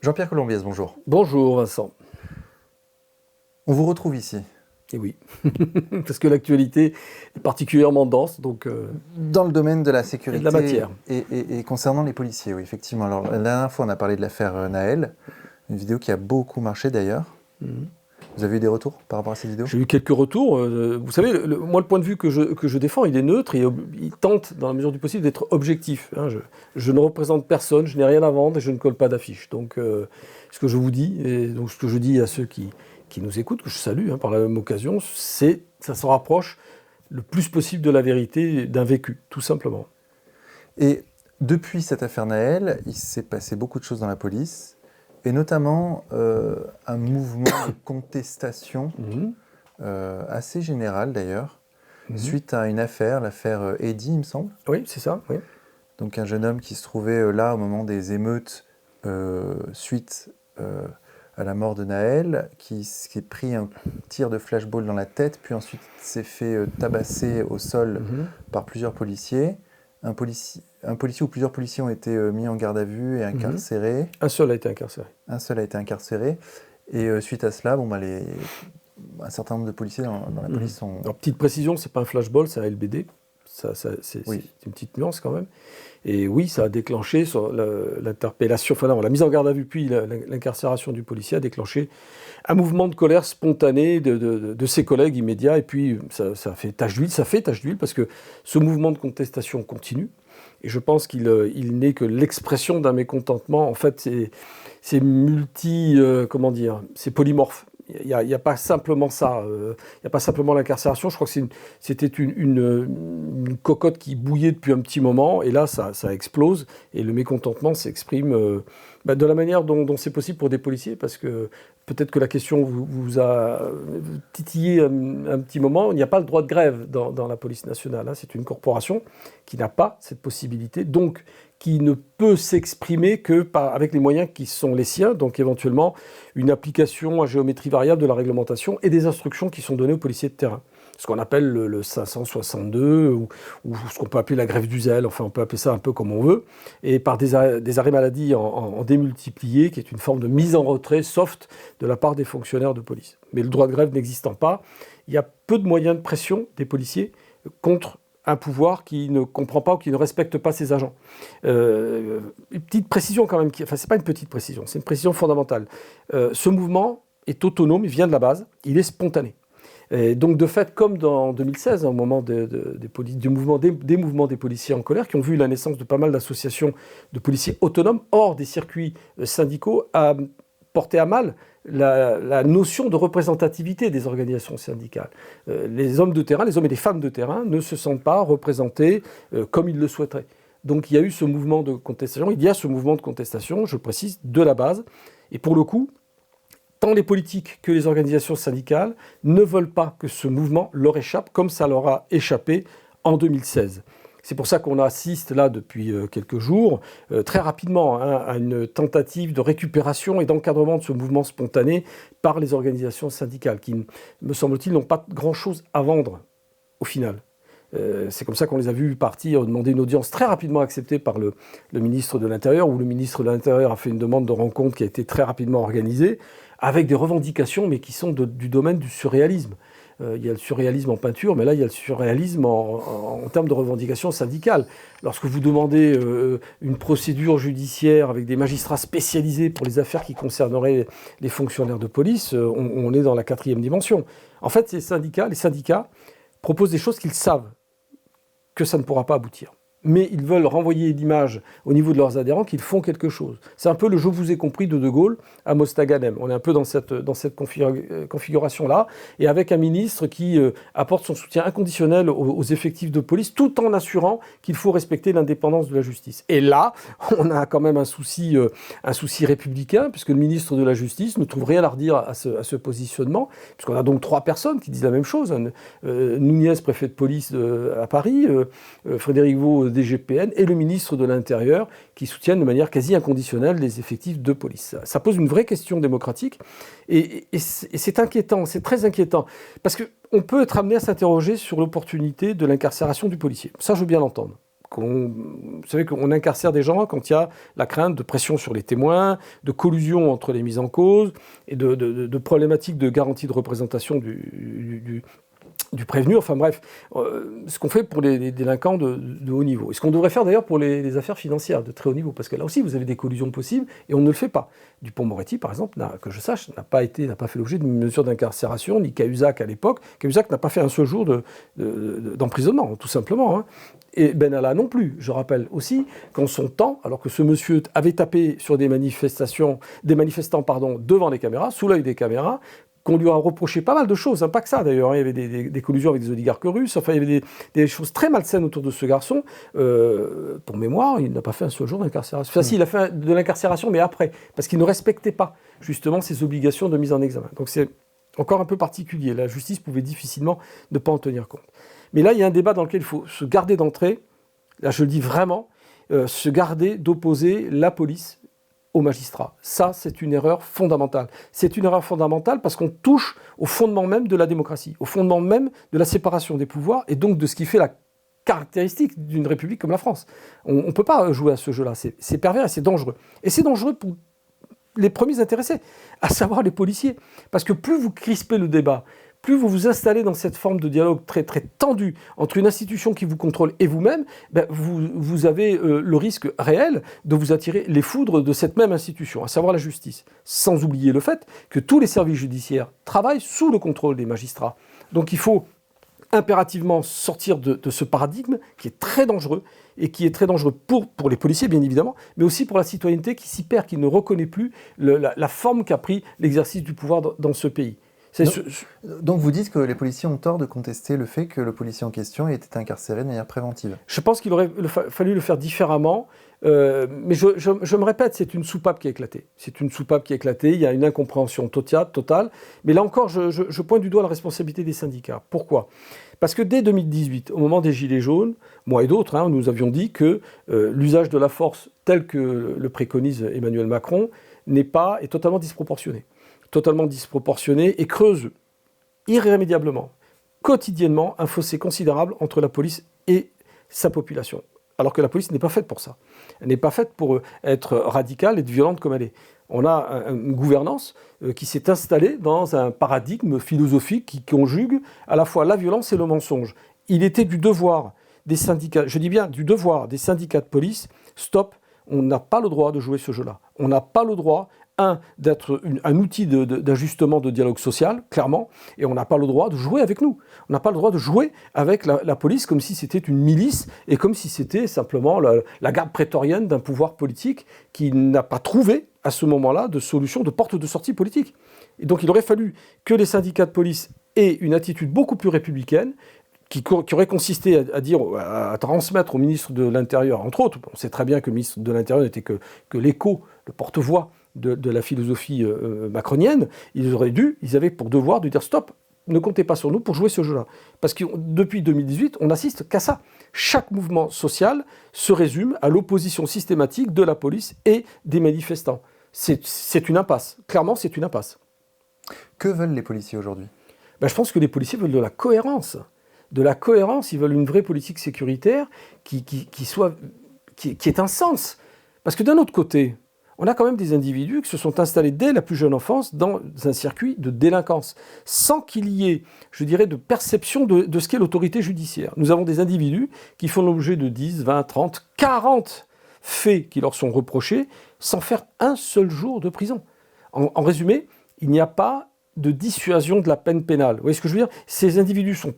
Jean-Pierre Colombiès, bonjour. Bonjour Vincent. On vous retrouve ici. Et oui, parce que l'actualité est particulièrement dense, donc... Dans le domaine de la sécurité et de la matière. Et concernant les policiers, oui, effectivement. Alors, la dernière fois, on a parlé de l'affaire Nahel, une vidéo qui a beaucoup marché d'ailleurs. Vous avez eu des retours par rapport à cette vidéo ? J'ai eu quelques retours. Vous savez, moi, le point de vue que je défends, il est neutre et il tente, dans la mesure du possible, d'être objectif. Hein. Je ne représente personne, je n'ai rien à vendre et je ne colle pas d'affiche. Donc, ce que je vous dis, et donc ce que je dis à ceux qui nous écoutent, que je salue par la même occasion, c'est ça se rapproche le plus possible de la vérité d'un vécu, tout simplement. Et depuis cette affaire Nahel, il s'est passé beaucoup de choses dans la police, et notamment un mouvement de contestation assez général d'ailleurs, suite à une affaire, l'affaire Eddy, il me semble. Oui, c'est ça, oui. Donc un jeune homme qui se trouvait là au moment des émeutes suite à la mort de Nahel, qui s'est pris un tir de flashball dans la tête, puis ensuite s'est fait tabasser au sol par plusieurs policiers. Un policier ou plusieurs policiers ont été mis en garde à vue et incarcérés. Un seul a été incarcéré. Un seul a été incarcéré. Et suite à cela, un certain nombre de policiers dans la police sont... Alors, petite précision, c'est pas un flashball, c'est un LBD. C'est une petite nuance quand même. Et oui, ça a déclenché l'interpellation, la mise en garde à vue, puis l'incarcération du policier a déclenché un mouvement de colère spontané de ses collègues immédiats. Et puis, ça fait tache d'huile, parce que ce mouvement de contestation continue. Et je pense qu'il n'est que l'expression d'un mécontentement. En fait, c'est c'est polymorphe. Il n'y a pas simplement ça, il n'y a pas simplement l'incarcération. Je crois que c'était une cocotte qui bouillait depuis un petit moment, et là ça explose, et le mécontentement s'exprime de la manière dont c'est possible pour des policiers, parce que peut-être que la question vous a titillé un petit moment. Il n'y a pas le droit de grève dans la police nationale, hein. C'est une corporation qui n'a pas cette possibilité, donc qui ne peut s'exprimer avec les moyens qui sont les siens, donc éventuellement une application à géométrie variable de la réglementation et des instructions qui sont données aux policiers de terrain. Ce qu'on appelle le 562, ou ce qu'on peut appeler la grève du zèle, enfin on peut appeler ça un peu comme on veut, et par des arrêts maladie en démultiplié, qui est une forme de mise en retrait soft de la part des fonctionnaires de police. Mais le droit de grève n'existant pas, il y a peu de moyens de pression des policiers contre un pouvoir qui ne comprend pas ou qui ne respecte pas ses agents. Une petite précision quand même, c'est pas une petite précision, c'est une précision fondamentale. Ce mouvement est autonome, il vient de la base, il est spontané. Et donc de fait, comme en 2016, au moment des mouvements des policiers en colère, qui ont vu la naissance de pas mal d'associations de policiers autonomes hors des circuits syndicaux, a porté à mal la notion de représentativité des organisations syndicales. Les hommes de terrain, les hommes et les femmes de terrain ne se sentent pas représentés comme ils le souhaiteraient. Donc il y a eu ce mouvement de contestation, je le précise, de la base. Et pour le coup, tant les politiques que les organisations syndicales ne veulent pas que ce mouvement leur échappe comme ça leur a échappé en 2016. C'est pour ça qu'on assiste là depuis quelques jours, très rapidement, à une tentative de récupération et d'encadrement de ce mouvement spontané par les organisations syndicales, qui, me semble-t-il, n'ont pas grand-chose à vendre au final. C'est comme ça qu'on les a vus partir, demander une audience très rapidement acceptée par le ministre de l'Intérieur, où le ministre de l'Intérieur a fait une demande de rencontre qui a été très rapidement organisée, avec des revendications, mais qui sont du domaine du surréalisme. Il y a le surréalisme en peinture, mais là, il y a le surréalisme en termes de revendications syndicales. Lorsque vous demandez une procédure judiciaire avec des magistrats spécialisés pour les affaires qui concerneraient les fonctionnaires de police, on est dans la 4e dimension. En fait, les syndicats proposent des choses qu'ils savent que ça ne pourra pas aboutir. Mais ils veulent renvoyer l'image au niveau de leurs adhérents qu'ils font quelque chose. C'est un peu le « je vous ai compris » de Gaulle à Mostaganem. On est un peu dans cette configuration-là, et avec un ministre qui apporte son soutien inconditionnel aux effectifs de police, tout en assurant qu'il faut respecter l'indépendance de la justice. Et là, on a quand même un souci républicain, puisque le ministre de la Justice ne trouve rien à redire à ce positionnement, puisqu'on a donc 3 personnes qui disent la même chose. Nunez, préfet de police à Paris, Frédéric Vaux, DGPN, et le ministre de l'Intérieur, qui soutiennent de manière quasi inconditionnelle les effectifs de police. Ça pose une vraie question démocratique, et c'est inquiétant, c'est très inquiétant, parce qu'on peut être amené à s'interroger sur l'opportunité de l'incarcération du policier. Ça, je veux bien l'entendre. Vous savez qu'on incarcère des gens quand il y a la crainte de pression sur les témoins, de collusion entre les mises en cause et de problématiques de garantie de représentation du prévenu, enfin bref, ce qu'on fait pour les délinquants de haut niveau. Et ce qu'on devrait faire d'ailleurs pour les affaires financières de très haut niveau, parce que là aussi vous avez des collusions possibles et on ne le fait pas. Dupond-Moretti, par exemple, que je sache, n'a pas fait l'objet d'une mesure d'incarcération, ni Cahuzac à l'époque. Cahuzac n'a pas fait un seul jour d'emprisonnement, tout simplement. Hein. Et Benalla non plus. Je rappelle aussi qu'en son temps, alors que ce monsieur avait tapé sur des manifestants devant les caméras, sous l'œil des caméras, qu'on lui a reproché pas mal de choses, hein, pas que ça d'ailleurs, hein. Il y avait des collusions avec des oligarques russes, enfin il y avait des choses très malsaines autour de ce garçon. Pour mémoire, il n'a pas fait un seul jour d'incarcération. Enfin si, il a fait de l'incarcération, mais après, parce qu'il ne respectait pas justement ses obligations de mise en examen. Donc c'est encore un peu particulier, la justice pouvait difficilement ne pas en tenir compte. Mais là, il y a un débat dans lequel il faut se garder d'entrer, là je le dis vraiment, se garder d'opposer la police aux magistrats. Ça, c'est une erreur fondamentale. C'est une erreur fondamentale parce qu'on touche au fondement même de la démocratie, au fondement même de la séparation des pouvoirs et donc de ce qui fait la caractéristique d'une république comme la France. On ne peut pas jouer à ce jeu-là. C'est pervers et c'est dangereux. Et c'est dangereux pour les premiers intéressés, à savoir les policiers. Parce que plus vous crispez le débat, plus vous vous installez dans cette forme de dialogue très, très tendu entre une institution qui vous contrôle et vous-même, vous avez le risque réel de vous attirer les foudres de cette même institution, à savoir la justice. Sans oublier le fait que tous les services judiciaires travaillent sous le contrôle des magistrats. Donc il faut impérativement sortir de ce paradigme qui est très dangereux et qui est très dangereux pour les policiers, bien évidemment, mais aussi pour la citoyenneté qui s'y perd, qui ne reconnaît plus la forme qu'a pris l'exercice du pouvoir dans ce pays. Donc vous dites que les policiers ont tort de contester le fait que le policier en question ait été incarcéré de manière préventive. Je pense qu'il aurait fallu le faire différemment, mais je me répète, c'est une soupape qui a éclaté. C'est une soupape qui a éclaté, il y a une incompréhension totale, mais là encore, je pointe du doigt la responsabilité des syndicats. Pourquoi ? Parce que dès 2018, au moment des Gilets jaunes, moi et d'autres, nous avions dit que l'usage de la force tel que le préconise Emmanuel Macron est totalement disproportionné. Et creuse irrémédiablement, quotidiennement, un fossé considérable entre la police et sa population. Alors que la police n'est pas faite pour ça. Elle n'est pas faite pour être radicale et violente comme elle est. On a une gouvernance qui s'est installée dans un paradigme philosophique qui conjugue à la fois la violence et le mensonge. Il était du devoir des syndicats, je dis bien du devoir des syndicats de police, stop, on n'a pas le droit de jouer ce jeu-là. On n'a pas le droit d'être un outil d'ajustement de dialogue social, clairement, et on n'a pas le droit de jouer avec nous. On n'a pas le droit de jouer avec la police comme si c'était une milice et comme si c'était simplement la garde prétorienne d'un pouvoir politique qui n'a pas trouvé, à ce moment-là, de solution, de porte de sortie politique. Et donc il aurait fallu que les syndicats de police aient une attitude beaucoup plus républicaine, qui aurait consisté à transmettre au ministre de l'Intérieur, entre autres, on sait très bien que le ministre de l'Intérieur n'était que l'écho, le porte-voix de la philosophie macronienne, ils avaient pour devoir de dire stop, ne comptez pas sur nous pour jouer ce jeu-là. Parce que depuis 2018, on n'assiste qu'à ça. Chaque mouvement social se résume à l'opposition systématique de la police et des manifestants. C'est une impasse. Clairement, c'est une impasse. Que veulent les policiers aujourd'hui ? Je pense que les policiers veulent de la cohérence. De la cohérence, ils veulent une vraie politique sécuritaire qui ait un sens. Parce que d'un autre côté, on a quand même des individus qui se sont installés dès la plus jeune enfance dans un circuit de délinquance, sans qu'il y ait, je dirais, de perception de ce qu'est l'autorité judiciaire. Nous avons des individus qui font l'objet de 10, 20, 30, 40 faits qui leur sont reprochés, sans faire un seul jour de prison. En résumé, il n'y a pas de dissuasion de la peine pénale. Vous voyez ce que je veux dire ? Ces individus sont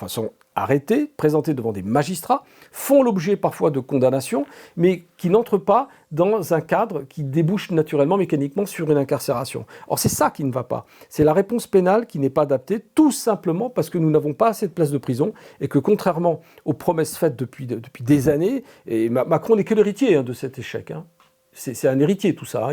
sont arrêtés, présentés devant des magistrats, font l'objet parfois de condamnations, mais qui n'entrent pas dans un cadre qui débouche naturellement, mécaniquement sur une incarcération. Or, c'est ça qui ne va pas. C'est la réponse pénale qui n'est pas adaptée, tout simplement parce que nous n'avons pas assez de places de prison et que, contrairement aux promesses faites depuis des années, et Macron n'est que l'héritier de cet échec. C'est un héritier tout ça,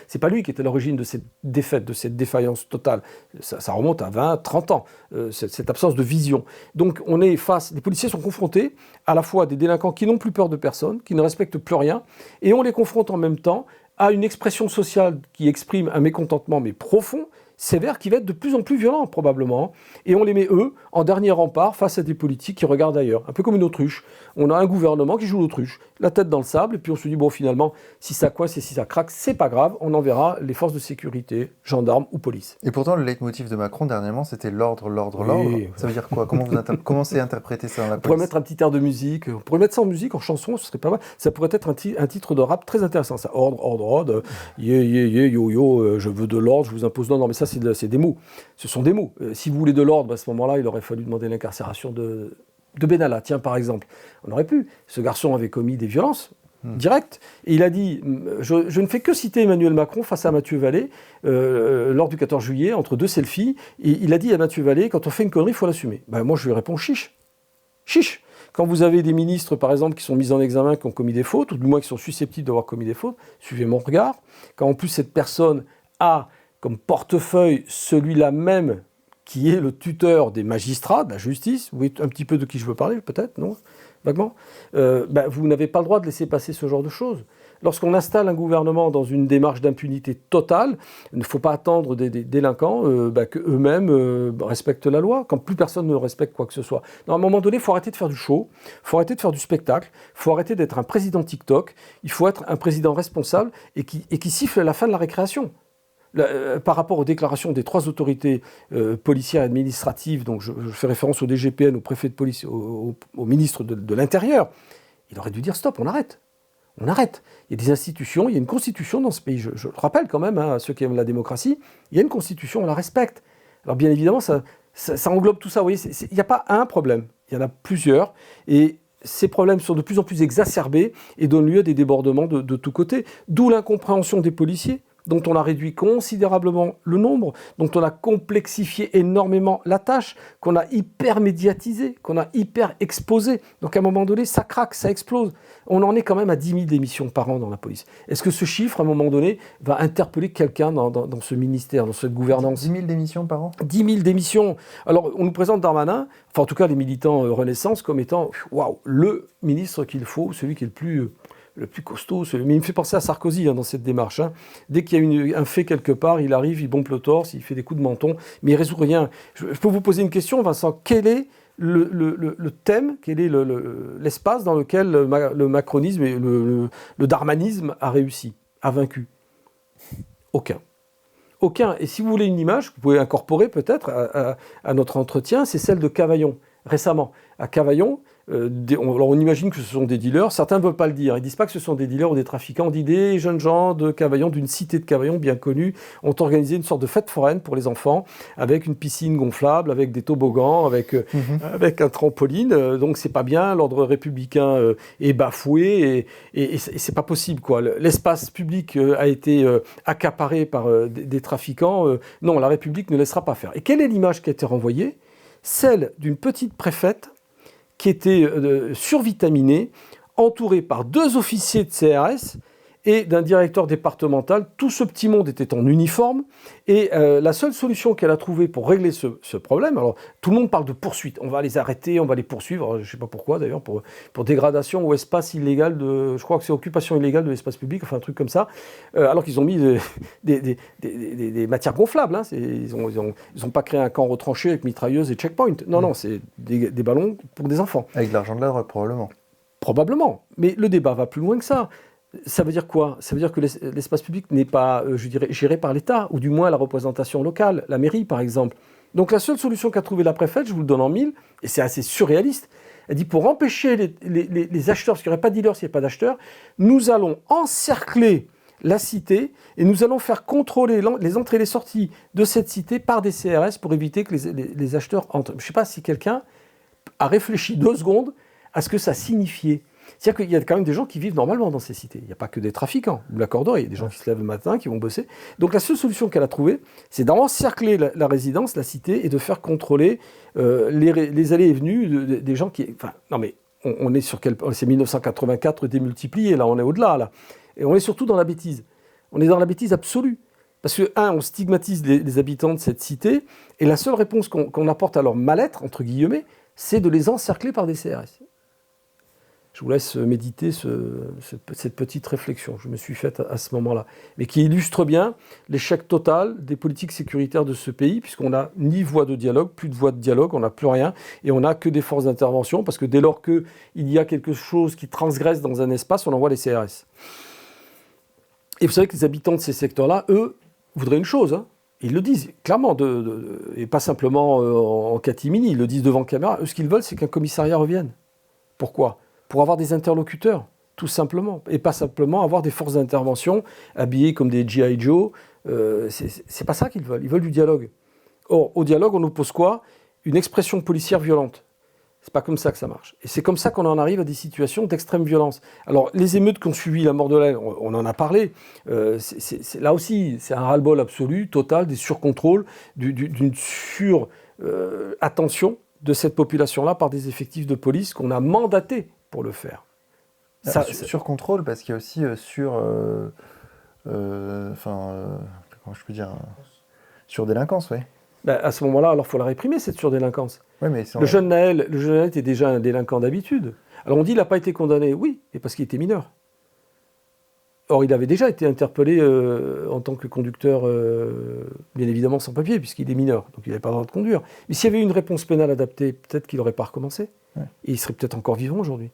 c'est pas lui qui était à l'origine de cette défaite, de cette défaillance totale. Ça remonte à 20, 30 ans, cette absence de vision. Donc les policiers sont confrontés à la fois à des délinquants qui n'ont plus peur de personne, qui ne respectent plus rien, et on les confronte en même temps à une expression sociale qui exprime un mécontentement mais profond. sévère qui va être de plus en plus violent, probablement. Et on les met, eux, en dernier rempart face à des politiques qui regardent ailleurs. Un peu comme une autruche. On a un gouvernement qui joue l'autruche, la tête dans le sable, et puis on se dit, bon, finalement, si ça coince et si ça craque, c'est pas grave, on enverra les forces de sécurité, gendarmes ou police. Et pourtant, le leitmotiv de Macron, dernièrement, c'était l'ordre, l'ordre, l'ordre. Ça veut dire quoi? Comment c'est interprété ça dans la police? On pourrait mettre un petit air de musique, on pourrait mettre ça en musique, en chanson, ce serait pas mal. Ça pourrait être un titre de rap très intéressant, ça. Ordre, ordre, ordre, yo, yo, je veux de l'ordre, je vous impose. Non, mais ça, c'est des mots. Ce sont des mots. Si vous voulez de l'ordre, à ce moment-là, il aurait fallu demander l'incarcération de Benalla, tiens, par exemple. On aurait pu. Ce garçon avait commis des violences directes. Et il a dit, je ne fais que citer Emmanuel Macron face à Mathieu Vallée, lors du 14 juillet, entre deux selfies. Et il a dit à Mathieu Vallée, quand on fait une connerie, il faut l'assumer. Ben, moi, je lui réponds, chiche. Chiche. Quand vous avez des ministres, par exemple, qui sont mis en examen, qui ont commis des fautes, ou du moins qui sont susceptibles d'avoir commis des fautes, suivez mon regard. Quand en plus cette personne a comme portefeuille celui-là même qui est le tuteur des magistrats, de la justice, vous voyez un petit peu de qui je veux parler, peut-être, non? Vaguement. Vous n'avez pas le droit de laisser passer ce genre de choses. Lorsqu'on installe un gouvernement dans une démarche d'impunité totale, il ne faut pas attendre des délinquants qu'eux-mêmes respectent la loi, quand plus personne ne respecte quoi que ce soit. Non, à un moment donné, il faut arrêter de faire du show, il faut arrêter de faire du spectacle, il faut arrêter d'être un président TikTok, il faut être un président responsable et qui siffle à la fin de la récréation. Par rapport aux déclarations des trois autorités policières et administratives, donc je fais référence au DGPN, au préfet de police, au ministre de l'Intérieur, il aurait dû dire stop, on arrête. On arrête. Il y a des institutions, il y a une constitution dans ce pays. Je le rappelle quand même à ceux qui aiment la démocratie, il y a une constitution, on la respecte. Alors bien évidemment, ça englobe tout ça. Vous voyez, il n'y a pas un problème, il y en a plusieurs. Et ces problèmes sont de plus en plus exacerbés et donnent lieu à des débordements de tous côtés. D'où l'incompréhension des policiers, dont on a réduit considérablement le nombre, dont on a complexifié énormément la tâche, qu'on a hyper médiatisé, qu'on a hyper exposé. Donc à un moment donné, ça craque, ça explose. On en est quand même à 10 000 démissions par an dans la police. Est-ce que ce chiffre, à un moment donné, va interpeller quelqu'un dans ce ministère, dans cette gouvernance? 10 000 démissions par an? 10 000 démissions. Alors on nous présente Darmanin, enfin en tout cas les militants Renaissance, comme étant waouh, le ministre qu'il faut, celui qui est le plus costaud, mais il me fait penser à Sarkozy dans cette démarche. Dès qu'il y a un fait quelque part, il arrive, il pompe le torse, il fait des coups de menton, mais il ne résout rien. Je peux vous poser une question, Vincent. Quel est le thème, quel est l'espace dans lequel le macronisme et le darmanisme a réussi, a vaincu? Aucun. Aucun. Et si vous voulez une image, que vous pouvez incorporer peut-être à notre entretien, c'est celle de Cavaillon, récemment. À Cavaillon, alors on imagine que ce sont des dealers, certains ne veulent pas le dire, ils ne disent pas que ce sont des dealers ou des trafiquants, on dit des jeunes gens de Cavaillon, d'une cité de Cavaillon bien connue, ont organisé une sorte de fête foraine pour les enfants, avec une piscine gonflable, avec des toboggans, avec un trampoline, donc c'est pas bien, l'ordre républicain est bafoué, et c'est pas possible, quoi. L'espace public a été accaparé par des trafiquants, non, la République ne laissera pas faire. Et quelle est l'image qui a été renvoyée? Celle d'une petite préfète qui était survitaminée, entourée par 2 officiers de CRS et d'un directeur départemental. Tout ce petit monde était en uniforme. Et la seule solution qu'elle a trouvée pour régler ce problème, alors tout le monde parle de poursuite, on va les arrêter, on va les poursuivre, je ne sais pas pourquoi d'ailleurs, pour dégradation ou espace illégal, je crois que c'est occupation illégale de l'espace public, enfin un truc comme ça, alors qu'ils ont mis des matières gonflables, ils n'ont pas créé un camp retranché avec mitrailleuses et checkpoint, non, c'est des ballons pour des enfants. Avec de l'argent de l'œuvre, probablement. Probablement, mais le débat va plus loin que ça. Ça veut dire quoi? Ça veut dire que l'espace public n'est pas, géré par l'État, ou du moins la représentation locale, la mairie par exemple. Donc la seule solution qu'a trouvée la préfète, je vous le donne en mille, et c'est assez surréaliste, elle dit pour empêcher les acheteurs, parce qu'il n'y aurait pas de dealers s'il n'y a pas d'acheteurs, nous allons encercler la cité et nous allons faire contrôler les entrées et les sorties de cette cité par des CRS pour éviter que les acheteurs entrent. Je ne sais pas si quelqu'un a réfléchi 2 secondes à ce que ça signifiait. C'est-à-dire qu'il y a quand même des gens qui vivent normalement dans ces cités. Il n'y a pas que des trafiquants ou de la corderie. Il y a des gens qui se lèvent le matin, qui vont bosser. Donc la seule solution qu'elle a trouvée, c'est d'encercler la résidence, la cité, et de faire contrôler les allées et venues des gens qui... Enfin, non mais, on est sur c'est 1984 démultiplié, là, on est au-delà, là. Et on est surtout dans la bêtise. On est dans la bêtise absolue. Parce que, on stigmatise les habitants de cette cité, et la seule réponse qu'on apporte à leur mal-être, entre guillemets, c'est de les encercler par des CRS. Je vous laisse méditer cette petite réflexion que je me suis faite à ce moment-là, mais qui illustre bien l'échec total des politiques sécuritaires de ce pays, puisqu'on n'a ni voie de dialogue, plus de voie de dialogue, on n'a plus rien, et on n'a que des forces d'intervention, parce que dès lors qu'il y a quelque chose qui transgresse dans un espace, on envoie les CRS. Et vous savez que les habitants de ces secteurs-là, eux, voudraient une chose, hein. Ils le disent clairement, et pas simplement en catimini, ils le disent devant caméra. Eux, ce qu'ils veulent, c'est qu'un commissariat revienne. Pourquoi ? Pour avoir des interlocuteurs, tout simplement. Et pas simplement avoir des forces d'intervention habillées comme des G.I. Joe. C'est pas ça qu'ils veulent. Ils veulent du dialogue. Or, au dialogue, on oppose quoi ? Une expression policière violente. C'est pas comme ça que ça marche. Et c'est comme ça qu'on en arrive à des situations d'extrême violence. Alors, les émeutes qui ont suivi la mort de Naël, on en a parlé. Là aussi, c'est un ras-le-bol absolu, total, des surcontrôles, d'une sur-attention de cette population-là par des effectifs de police qu'on a mandatés pour le faire. Sur-contrôle, parce qu'il y a aussi comment je peux dire, sur-délinquance, oui. Ben, à ce moment-là, alors il faut la réprimer, cette surdélinquance. Oui, mais le jeune Naël était déjà un délinquant d'habitude. Alors on dit qu'il n'a pas été condamné, oui, mais parce qu'il était mineur. Or, il avait déjà été interpellé en tant que conducteur, bien évidemment sans papier, puisqu'il est mineur, donc il n'avait pas le droit de conduire. Mais s'il y avait une réponse pénale adaptée, peut-être qu'il n'aurait pas recommencé. Ouais. Et il serait peut-être encore vivant aujourd'hui.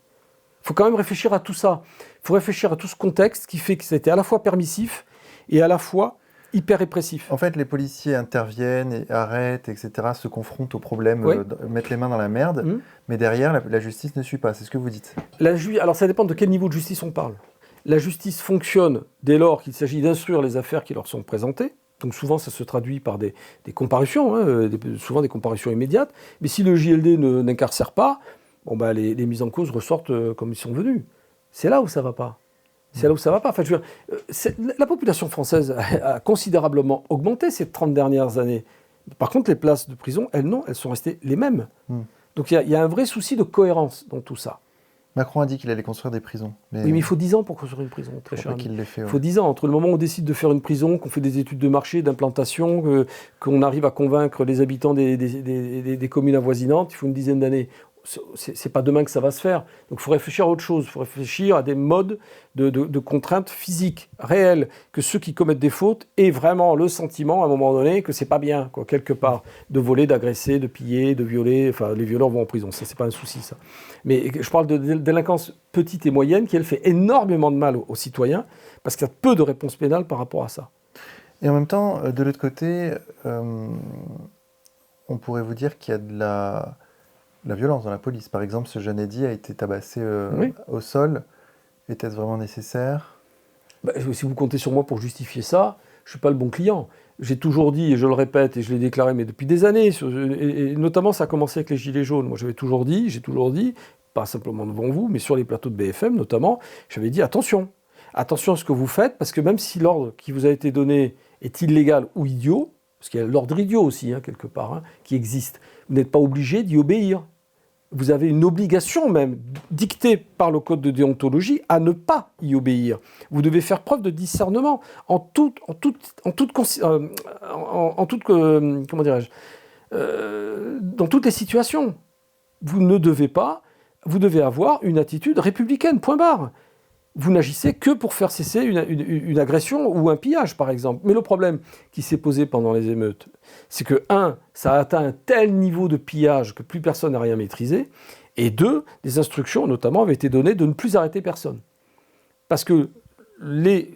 Il faut quand même réfléchir à tout ça. Il faut réfléchir à tout ce contexte qui fait que c'était à la fois permissif et à la fois hyper répressif. En fait, les policiers interviennent, et arrêtent, etc., se confrontent aux problèmes, oui. Mettent les mains dans la merde, mais derrière, la justice ne suit pas, c'est ce que vous dites. Alors ça dépend de quel niveau de justice on parle. La justice fonctionne dès lors qu'il s'agit d'instruire les affaires qui leur sont présentées. Donc souvent, ça se traduit par des comparutions, souvent des comparutions immédiates. Mais si le JLD n'incarcère pas, les mises en cause ressortent comme ils sont venus. C'est là où ça ne va pas. C'est là où ça ne va pas. Enfin, la population française a considérablement augmenté ces 30 dernières années. Par contre, les places de prison, elles sont restées les mêmes. Donc il y a un vrai souci de cohérence dans tout ça. Macron a dit qu'il allait construire des prisons. Oui, mais il faut 10 ans pour construire une prison, très cher. Il faut 10 ans. Entre le moment où on décide de faire une prison, qu'on fait des études de marché, d'implantation, qu'on arrive à convaincre les habitants des communes avoisinantes, il faut une dizaine d'années. C'est pas demain que ça va se faire. Donc il faut réfléchir à autre chose. Il faut réfléchir à des modes de contraintes physiques, réelles, que ceux qui commettent des fautes aient vraiment le sentiment, à un moment donné, que c'est pas bien, quoi, quelque part, de voler, d'agresser, de piller, de violer. Enfin, les violeurs vont en prison. Ça, c'est pas un souci, ça. Mais je parle de délinquance petite et moyenne qui, elle, fait énormément de mal aux citoyens parce qu'il y a peu de réponses pénales par rapport à ça. Et en même temps, de l'autre côté, on pourrait vous dire qu'il y a de la violence dans la police. Par exemple, ce jeune Eddy a été tabassé au sol. Était-ce vraiment nécessaire ? Si vous comptez sur moi pour justifier ça, je ne suis pas le bon client. J'ai toujours dit, et je le répète, et je l'ai déclaré, mais depuis des années, et notamment ça a commencé avec les Gilets jaunes. Moi, j'ai toujours dit, pas simplement devant vous, mais sur les plateaux de BFM notamment, j'avais dit attention à ce que vous faites, parce que même si l'ordre qui vous a été donné est illégal ou idiot, parce qu'il y a l'ordre idiot aussi, quelque part, qui existe, vous n'êtes pas obligé d'y obéir. Vous avez une obligation même, dictée par le code de déontologie, à ne pas y obéir. Vous devez faire preuve de discernement dans toutes les situations. Vous devez avoir une attitude républicaine, point barre. Vous n'agissez que pour faire cesser une agression ou un pillage, par exemple. Mais le problème qui s'est posé pendant les émeutes, c'est que, ça a atteint un tel niveau de pillage que plus personne n'a rien maîtrisé, et 2, des instructions, notamment, avaient été données de ne plus arrêter personne. Parce que les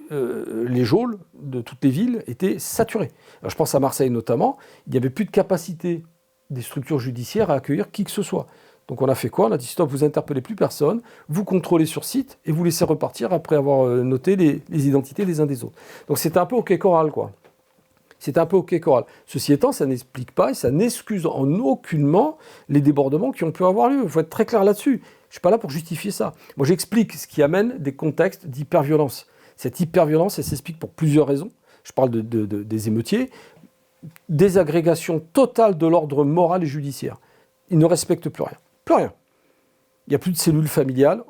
geôles de toutes les villes étaient saturées. Alors, je pense à Marseille notamment, il n'y avait plus de capacité des structures judiciaires à accueillir qui que ce soit. Donc on a fait quoi ? On a dit stop, vous interpellez plus personne, vous contrôlez sur site et vous laissez repartir après avoir noté les identités des uns des autres. Donc c'était un peu OK choral, quoi. C'était un peu OK choral. Ceci étant, ça n'explique pas et ça n'excuse en aucunement les débordements qui ont pu avoir lieu. Il faut être très clair là-dessus. Je ne suis pas là pour justifier ça. Moi, j'explique ce qui amène des contextes d'hyperviolence. Cette hyperviolence, elle s'explique pour plusieurs raisons. Je parle des émeutiers. Désagrégation totale de l'ordre moral et judiciaire. Ils ne respectent plus rien. Plus rien. Il n'y a plus de cellules familiales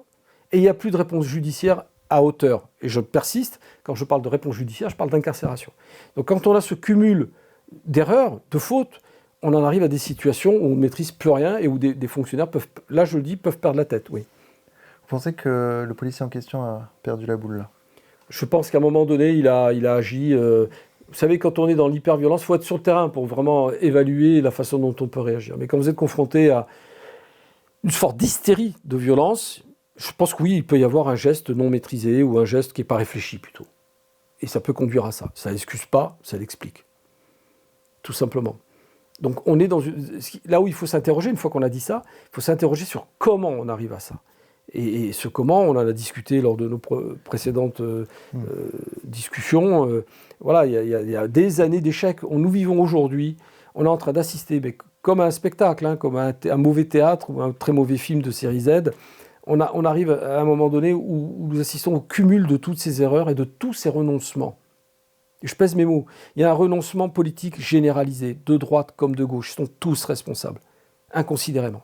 et il n'y a plus de réponse judiciaire à hauteur. Et je persiste, quand je parle de réponse judiciaire, je parle d'incarcération. Donc quand on a ce cumul d'erreurs, de fautes, on en arrive à des situations où on ne maîtrise plus rien et où des fonctionnaires peuvent, là je le dis, peuvent perdre la tête, oui. Vous pensez que le policier en question a perdu la boule là? Je pense qu'à un moment donné, il a agi. Vous savez, quand on est dans l'hyperviolence, il faut être sur le terrain pour vraiment évaluer la façon dont on peut réagir. Mais quand vous êtes confronté à une sorte d'hystérie de violence, je pense que oui, il peut y avoir un geste non maîtrisé ou un geste qui n'est pas réfléchi plutôt. Et ça peut conduire à ça. Ça n'excuse pas, ça l'explique. Tout simplement. Donc on est là où il faut s'interroger, une fois qu'on a dit ça, il faut s'interroger sur comment on arrive à ça. Et ce comment, on en a discuté lors de nos précédentes discussions. Voilà, il y a des années d'échecs. Nous vivons aujourd'hui, on est en train d'assister, mais comme à un spectacle, hein, comme à un mauvais théâtre ou un très mauvais film de série Z. On arrive à un moment donné où nous assistons au cumul de toutes ces erreurs et de tous ces renoncements. Et je pèse mes mots. Il y a un renoncement politique généralisé, de droite comme de gauche. Ils sont tous responsables, inconsidérément.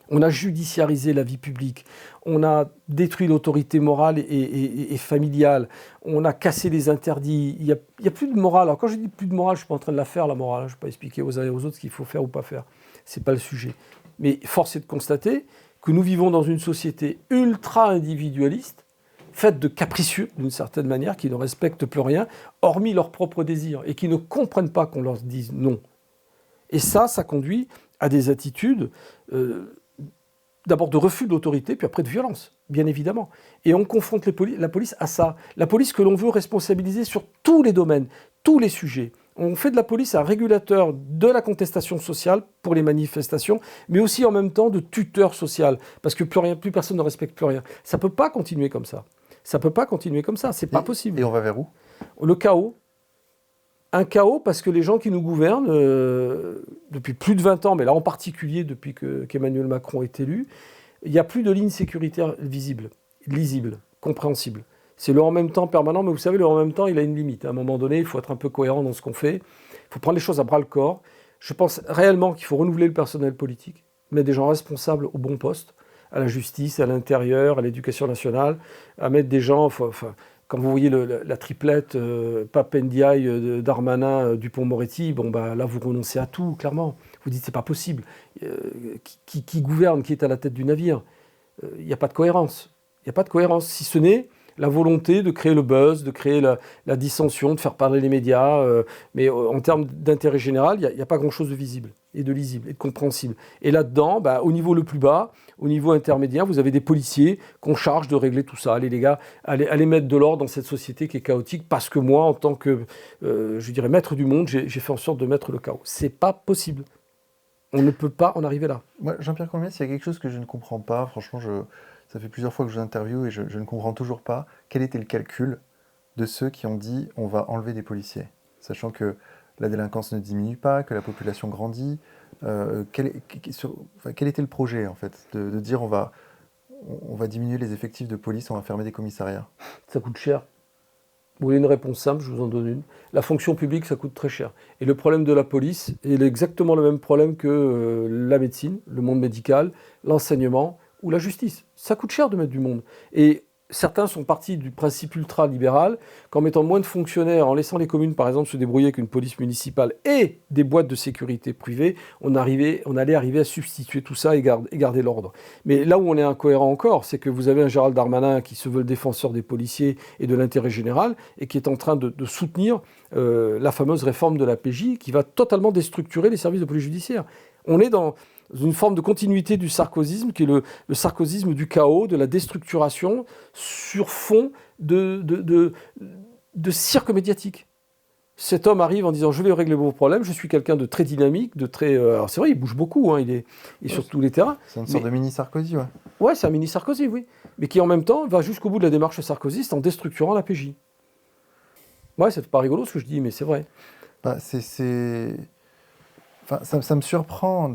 On a judiciarisé la vie publique, on a détruit l'autorité morale et familiale, on a cassé les interdits. Il y a plus de morale. Alors quand je dis plus de morale, je ne suis pas en train de la faire, la morale. Je ne vais pas expliquer aux uns et aux autres ce qu'il faut faire ou pas faire. Ce n'est pas le sujet. Mais force est de constater que nous vivons dans une société ultra-individualiste, faite de capricieux, d'une certaine manière, qui ne respectent plus rien, hormis leurs propres désirs, et qui ne comprennent pas qu'on leur dise non. Et ça conduit à des attitudes, d'abord de refus de l'autorité, puis après de violence, bien évidemment. Et on confronte la police à ça. La police que l'on veut responsabiliser sur tous les domaines, tous les sujets. On fait de la police un régulateur de la contestation sociale pour les manifestations, mais aussi en même temps de tuteur social, parce que plus personne ne respecte plus rien. Ça ne peut pas continuer comme ça. Ça ne peut pas continuer comme ça, c'est pas possible. Et on va vers où? Le chaos. Un chaos parce que les gens qui nous gouvernent, depuis plus de 20 ans, mais là en particulier depuis qu'Emmanuel Macron est élu, il n'y a plus de ligne sécuritaire visible, lisible, compréhensible. C'est le en même temps permanent, mais vous savez, le en même temps, il a une limite. À un moment donné, il faut être un peu cohérent dans ce qu'on fait. Il faut prendre les choses à bras-le-corps. Je pense réellement qu'il faut renouveler le personnel politique, mettre des gens responsables au bon poste, à la justice, à l'intérieur, à l'éducation nationale, à mettre des gens... Quand vous voyez la triplette Pape Ndiaye, Darmanin, Dupond-Moretti, là vous renoncez à tout, clairement. Vous dites c'est pas possible. Qui gouverne, qui est à la tête du navire? Il n'y a pas de cohérence. Il n'y a pas de cohérence, si ce n'est la volonté de créer le buzz, de créer la dissension, de faire parler les médias. Mais en termes d'intérêt général, il n'y a pas grand-chose de visible et de lisible et de compréhensible. Et là-dedans, au niveau le plus bas, au niveau intermédiaire, vous avez des policiers qu'on charge de régler tout ça. Allez les gars, allez mettre de l'ordre dans cette société qui est chaotique parce que moi, en tant que, maître du monde, j'ai fait en sorte de mettre le chaos. C'est pas possible. On ne peut pas en arriver là. Moi, Jean-Pierre Colombiès, il y a quelque chose que je ne comprends pas. Franchement, ça fait plusieurs fois que je vous interviewe et je ne comprends toujours pas. Quel était le calcul de ceux qui ont dit on va enlever des policiers, sachant que la délinquance ne diminue pas, que la population grandit. Quel était le projet, en fait, de dire on va diminuer les effectifs de police, on va fermer des commissariats? Ça coûte cher. Vous voulez une réponse simple, je vous en donne une. La fonction publique, ça coûte très cher. Et le problème de la police est exactement le même problème que la médecine, le monde médical, l'enseignement ou la justice. Ça coûte cher de mettre du monde. Et certains sont partis du principe ultra-libéral qu'en mettant moins de fonctionnaires, en laissant les communes, par exemple, se débrouiller avec une police municipale et des boîtes de sécurité privées, on allait arriver à substituer tout ça et garder l'ordre. Mais là où on est incohérent encore, c'est que vous avez un Gérald Darmanin qui se veut le défenseur des policiers et de l'intérêt général et qui est en train de soutenir la fameuse réforme de la PJ qui va totalement déstructurer les services de police judiciaire. On est dans une forme de continuité du sarkozysme, qui est le sarkozysme du chaos, de la déstructuration, sur fond de cirque médiatique. Cet homme arrive en disant « je vais régler vos problèmes, je suis quelqu'un de très dynamique, de très... » Alors c'est vrai, il bouge beaucoup, hein, il est sur tous les terrains. C'est une sorte de mini-Sarkozy, ouais. Ouais, c'est un mini-Sarkozy, oui. Mais qui en même temps va jusqu'au bout de la démarche sarkozyste en déstructurant la PJ. Ouais, c'est pas rigolo ce que je dis, mais c'est vrai. Enfin, ça me surprend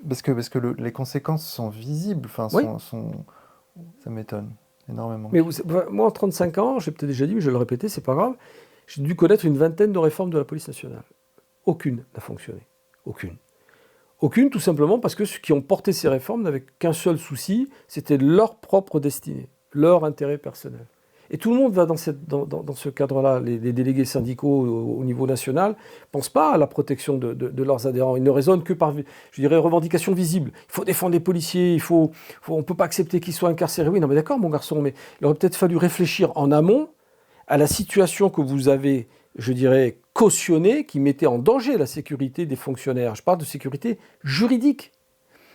parce que les conséquences sont visibles. Enfin, oui. Ça m'étonne énormément. Mais moi, en 35 ans, j'ai peut-être déjà dit, mais je vais le répéter, c'est pas grave, j'ai dû connaître une vingtaine de réformes de la police nationale. Aucune n'a fonctionné. Aucune. Aucune, tout simplement parce que ceux qui ont porté ces réformes n'avaient qu'un seul souci, c'était leur propre destinée, leur intérêt personnel. Et tout le monde va dans ce cadre-là. Les délégués syndicaux au niveau national ne pensent pas à la protection de leurs adhérents. Ils ne raisonnent que par, je dirais, revendications visibles. Il faut défendre les policiers, on ne peut pas accepter qu'ils soient incarcérés. Oui, non mais d'accord mon garçon, mais il aurait peut-être fallu réfléchir en amont à la situation que vous avez, je dirais, cautionnée, qui mettait en danger la sécurité des fonctionnaires. Je parle de sécurité juridique.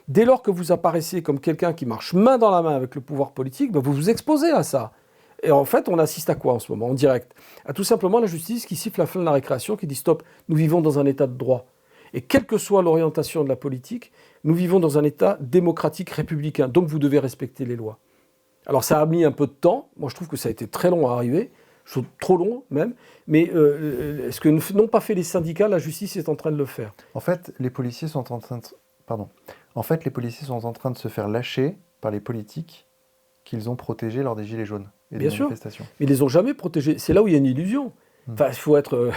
Dès lors que vous apparaissez comme quelqu'un qui marche main dans la main avec le pouvoir politique, ben vous vous exposez à ça. Et en fait, on assiste à quoi en ce moment, en direct? À tout simplement la justice qui siffle la fin de la récréation, qui dit stop, nous vivons dans un état de droit. Et quelle que soit l'orientation de la politique, nous vivons dans un état démocratique républicain. Donc vous devez respecter les lois. Alors ça a mis un peu de temps. Moi je trouve que ça a été très long à arriver. Trop long même. Mais ce que n'ont pas fait les syndicats, la justice est en train de le faire. En fait, les policiers sont en train de... Pardon. En fait, les policiers sont en train de se faire lâcher par les politiques qu'ils ont protégés lors des Gilets jaunes et des manifestations. Mais ils ne les ont jamais protégés. C'est là où il y a une illusion. Enfin, il faut être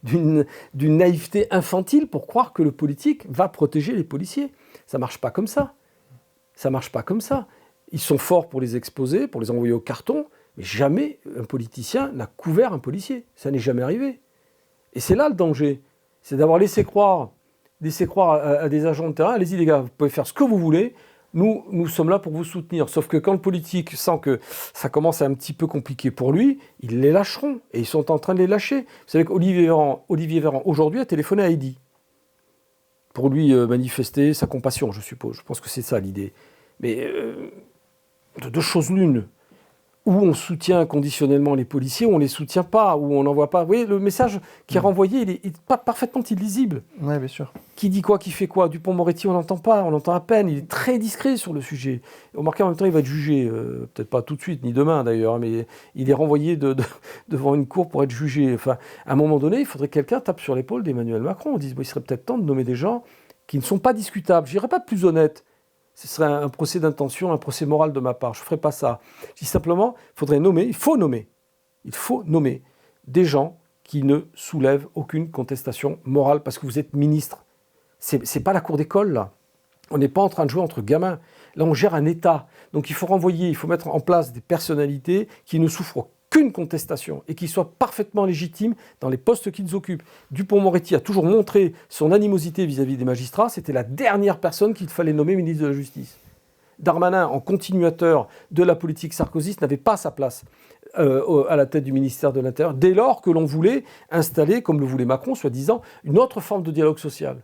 d'une naïveté infantile pour croire que le politique va protéger les policiers. Ça ne marche pas comme ça. Ça ne marche pas comme ça. Ils sont forts pour les exposer, pour les envoyer au carton, mais jamais un politicien n'a couvert un policier. Ça n'est jamais arrivé. Et c'est là le danger. C'est d'avoir laissé croire à des agents de terrain, allez-y les gars, vous pouvez faire ce que vous voulez, nous sommes là pour vous soutenir. Sauf que quand le politique sent que ça commence à un petit peu compliqué pour lui, ils les lâcheront. Et ils sont en train de les lâcher. Vous savez qu'Olivier Véran aujourd'hui, a téléphoné à Eddy pour lui manifester sa compassion, je suppose. Je pense que c'est ça l'idée. Mais de deux choses l'une. Où on soutient conditionnellement les policiers, où on ne les soutient pas, où on n'envoie pas. Vous voyez, le message qui est renvoyé, il est pas parfaitement illisible. Oui, bien sûr. Qui dit quoi, qui fait quoi? Dupond-Moretti, on n'entend pas, on entend à peine. Il est très discret sur le sujet. Remarquez, en même temps, il va être jugé, peut-être pas tout de suite, ni demain d'ailleurs, mais il est renvoyé devant une cour pour être jugé. Enfin, à un moment donné, il faudrait que quelqu'un tape sur l'épaule d'Emmanuel Macron. On dise, il serait peut-être temps de nommer des gens qui ne sont pas discutables. Je dirais pas plus honnêtes. Ce serait un procès d'intention, un procès moral de ma part. Je ne ferai pas ça. Je dis simplement, il faut nommer des gens qui ne soulèvent aucune contestation morale parce que vous êtes ministre. C'est pas la cour d'école, là. On n'est pas en train de jouer entre gamins. Là, on gère un État. Donc il faut mettre en place des personnalités qui ne souffrent aucune contestation et qui soient parfaitement légitimes dans les postes qu'ils occupent. Dupond-Moretti a toujours montré son animosité vis-à-vis des magistrats. C'était la dernière personne qu'il fallait nommer ministre de la Justice. Darmanin, en continuateur de la politique sarkozyste, n'avait pas sa place à la tête du ministère de l'Intérieur, dès lors que l'on voulait installer, comme le voulait Macron, soi-disant, une autre forme de dialogue social.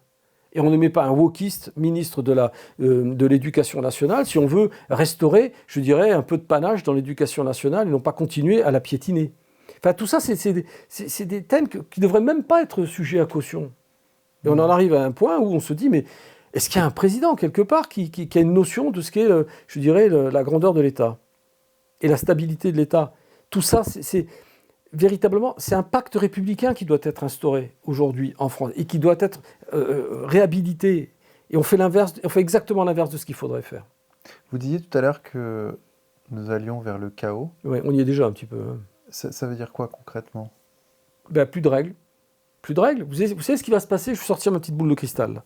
Et on ne met pas un wokiste ministre de l'Éducation nationale si on veut restaurer, je dirais, un peu de panache dans l'Éducation nationale et non pas continuer à la piétiner. Enfin, tout ça, c'est des thèmes qui ne devraient même pas être sujets à caution. Et on en arrive à un point où on se dit, mais est-ce qu'il y a un président, quelque part, qui a une notion de ce qu'est, je dirais, la grandeur de l'État et la stabilité de l'État? Tout ça, véritablement, c'est un pacte républicain qui doit être instauré aujourd'hui en France et qui doit être réhabilité. Et on fait exactement l'inverse de ce qu'il faudrait faire. Vous disiez tout à l'heure que nous allions vers le chaos. Oui, on y est déjà un petit peu. Ça veut dire quoi concrètement? Plus de règles. Plus de règles. Vous savez ce qui va se passer? Je vais sortir ma petite boule de cristal. Là.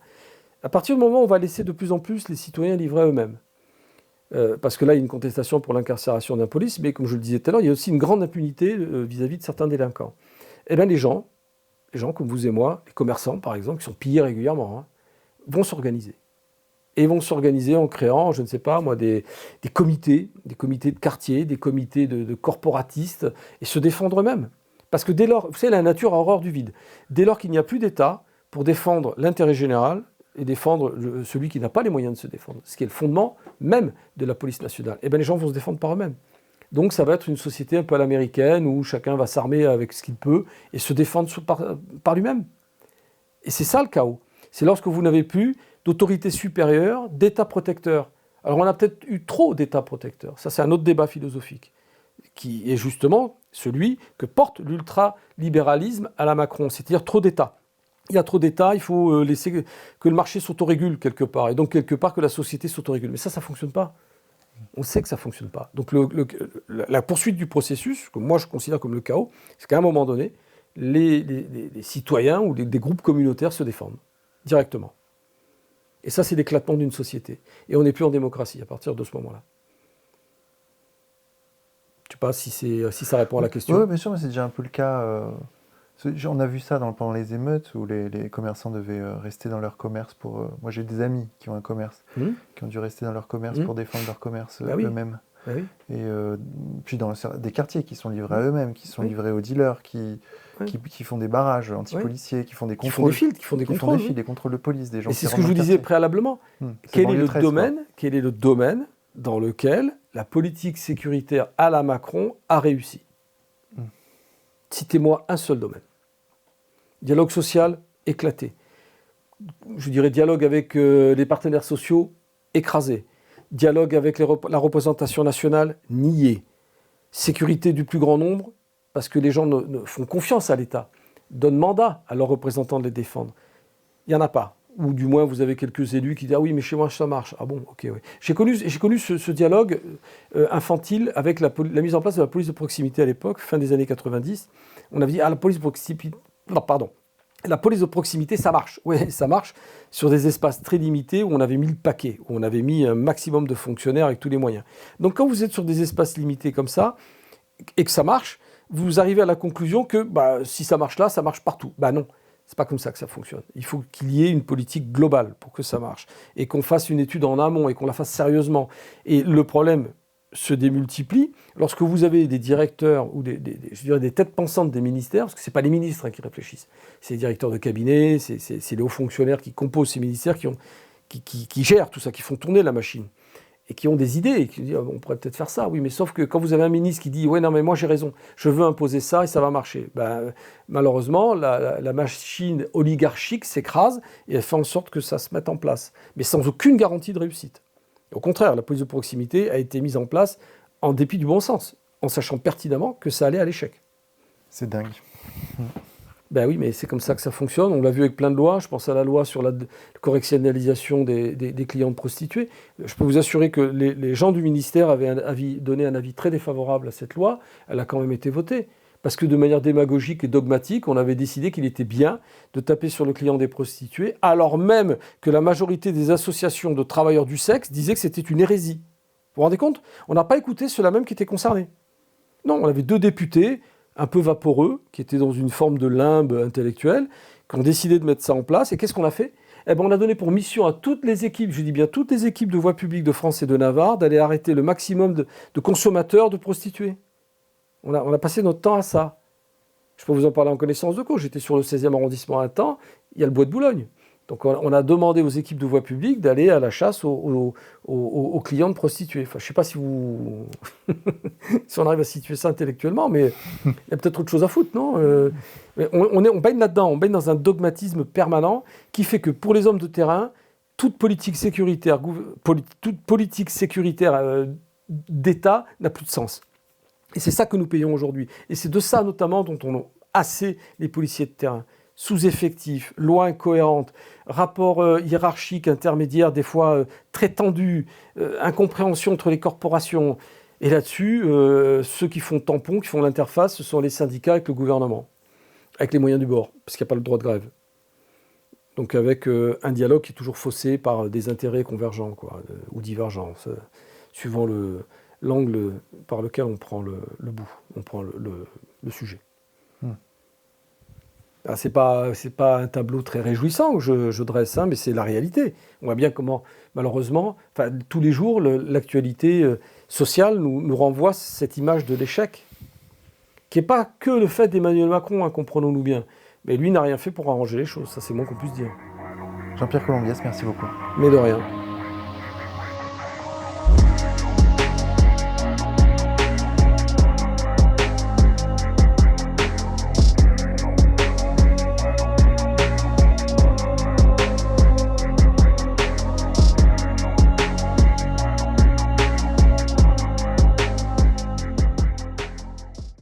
À partir du moment où on va laisser de plus en plus les citoyens livrés à eux-mêmes, parce que là, il y a une contestation pour l'incarcération d'un police, mais comme je le disais tout à l'heure, il y a aussi une grande impunité vis-à-vis de certains délinquants. Eh bien, les gens comme vous et moi, les commerçants par exemple, qui sont pillés régulièrement, vont s'organiser. Et vont s'organiser en créant, je ne sais pas moi, des comités de quartier, des comités de corporatistes, et se défendre eux-mêmes. Parce que dès lors, vous savez, la nature a horreur du vide. Dès lors qu'il n'y a plus d'État pour défendre l'intérêt général, et défendre celui qui n'a pas les moyens de se défendre, ce qui est le fondement même de la police nationale, eh bien les gens vont se défendre par eux-mêmes. Donc ça va être une société un peu à l'américaine où chacun va s'armer avec ce qu'il peut et se défendre par lui-même. Et c'est ça le chaos. C'est lorsque vous n'avez plus d'autorité supérieure, d'État protecteur. Alors on a peut-être eu trop d'États protecteurs. Ça, c'est un autre débat philosophique, qui est justement celui que porte l'ultralibéralisme à la Macron, c'est-à-dire trop d'États. Il y a trop d'États, il faut laisser que le marché s'autorégule quelque part, et donc quelque part que la société s'autorégule. Mais ça ne fonctionne pas. On sait que ça ne fonctionne pas. Donc la poursuite du processus, que moi je considère comme le chaos, c'est qu'à un moment donné, les citoyens ou des groupes communautaires se défendent directement. Et ça, c'est l'éclatement d'une société. Et on n'est plus en démocratie à partir de ce moment-là. Je ne sais pas si ça répond à la question. Oui, bien sûr, mais c'est déjà un peu le cas. On a vu ça pendant les émeutes où les commerçants devaient rester dans leur commerce pour. Moi, j'ai des amis qui ont un commerce, qui ont dû rester dans leur commerce pour défendre leur commerce eux-mêmes. Bah oui. Et puis dans des quartiers qui sont livrés à eux-mêmes, qui sont livrés aux dealers, qui font des barrages anti-policiers, qui font des contrôles. Qui font des contrôles. Des contrôles de police, des gens et qui c'est ce que je vous disais préalablement. Quel est le domaine dans lequel la politique sécuritaire à la Macron a réussi? Citez-moi un seul domaine. Dialogue social éclaté. Je dirais dialogue avec les partenaires sociaux écrasé. Dialogue avec la représentation nationale nié. Sécurité du plus grand nombre parce que les gens ne font confiance à l'État, donnent mandat à leurs représentants de les défendre. Il n'y en a pas. Ou du moins, vous avez quelques élus qui disent « Ah oui, mais chez moi, ça marche. » Ah bon, ok, oui. J'ai connu ce dialogue infantile avec la mise en place de la police de proximité à l'époque, fin des années 90. On avait dit « Ah, la police de proximité... » Non, pardon. La police de proximité, ça marche. Oui, ça marche sur des espaces très limités où on avait mis le paquet, où on avait mis un maximum de fonctionnaires avec tous les moyens. Donc quand vous êtes sur des espaces limités comme ça, et que ça marche, vous arrivez à la conclusion que si ça marche là, ça marche partout. Non, c'est pas comme ça que ça fonctionne. Il faut qu'il y ait une politique globale pour que ça marche, et qu'on fasse une étude en amont, et qu'on la fasse sérieusement. Et le problème se démultiplie lorsque vous avez des directeurs ou je dirais des têtes pensantes des ministères, parce que ce n'est pas les ministres qui réfléchissent, c'est les directeurs de cabinet, c'est les hauts fonctionnaires qui composent ces ministères, qui gèrent tout ça, qui font tourner la machine, et qui ont des idées, et qui disent on pourrait peut-être faire ça, oui, mais sauf que quand vous avez un ministre qui dit ouais, non, mais moi j'ai raison, je veux imposer ça et ça va marcher, malheureusement, la machine oligarchique s'écrase et elle fait en sorte que ça se mette en place, mais sans aucune garantie de réussite. Au contraire, la police de proximité a été mise en place en dépit du bon sens, en sachant pertinemment que ça allait à l'échec. C'est dingue. Ben oui, mais c'est comme ça que ça fonctionne. On l'a vu avec plein de lois. Je pense à la loi sur la correctionnalisation des clients de prostituées. Je peux vous assurer que les gens du ministère avaient donné un avis très défavorable à cette loi. Elle a quand même été votée. Parce que de manière démagogique et dogmatique, on avait décidé qu'il était bien de taper sur le client des prostituées, alors même que la majorité des associations de travailleurs du sexe disaient que c'était une hérésie. Vous vous rendez compte? On n'a pas écouté ceux-là même qui étaient concernés. Non, on avait 2 députés, un peu vaporeux, qui étaient dans une forme de limbe intellectuelle, qui ont décidé de mettre ça en place. Et qu'est-ce qu'on a fait? On a donné pour mission à toutes les équipes, je dis bien toutes les équipes de voie publique de France et de Navarre, d'aller arrêter le maximum de consommateurs de prostituées. On a passé notre temps à ça. Je peux vous en parler en connaissance de cause. J'étais sur le 16e arrondissement à un temps, il y a le bois de Boulogne. Donc on a demandé aux équipes de voie publique d'aller à la chasse aux clients de prostituées. Enfin, je ne sais pas si si on arrive à situer ça intellectuellement, mais il y a peut-être autre chose à foutre, non? On baigne là-dedans, on baigne dans un dogmatisme permanent qui fait que pour les hommes de terrain, toute politique sécuritaire d'État n'a plus de sens. Et c'est ça que nous payons aujourd'hui. Et c'est de ça notamment dont on a assez les policiers de terrain. Sous-effectifs, lois incohérentes, rapports hiérarchiques, intermédiaires, des fois très tendus, incompréhension entre les corporations. Et là-dessus, ceux qui font tampon, qui font l'interface, ce sont les syndicats avec le gouvernement, avec les moyens du bord, parce qu'il n'y a pas le droit de grève. Donc avec un dialogue qui est toujours faussé par des intérêts convergents ou divergents, suivant l'angle par lequel on prend le bout, on prend le sujet. C'est pas un tableau très réjouissant que je dresse, mais c'est la réalité. On voit bien comment, malheureusement, tous les jours, l'actualité sociale nous renvoie cette image de l'échec, qui n'est pas que le fait d'Emmanuel Macron, comprenons-nous bien. Mais lui n'a rien fait pour arranger les choses, ça c'est moins qu'on puisse dire. Jean-Pierre Colombiès, merci beaucoup. Mais de rien.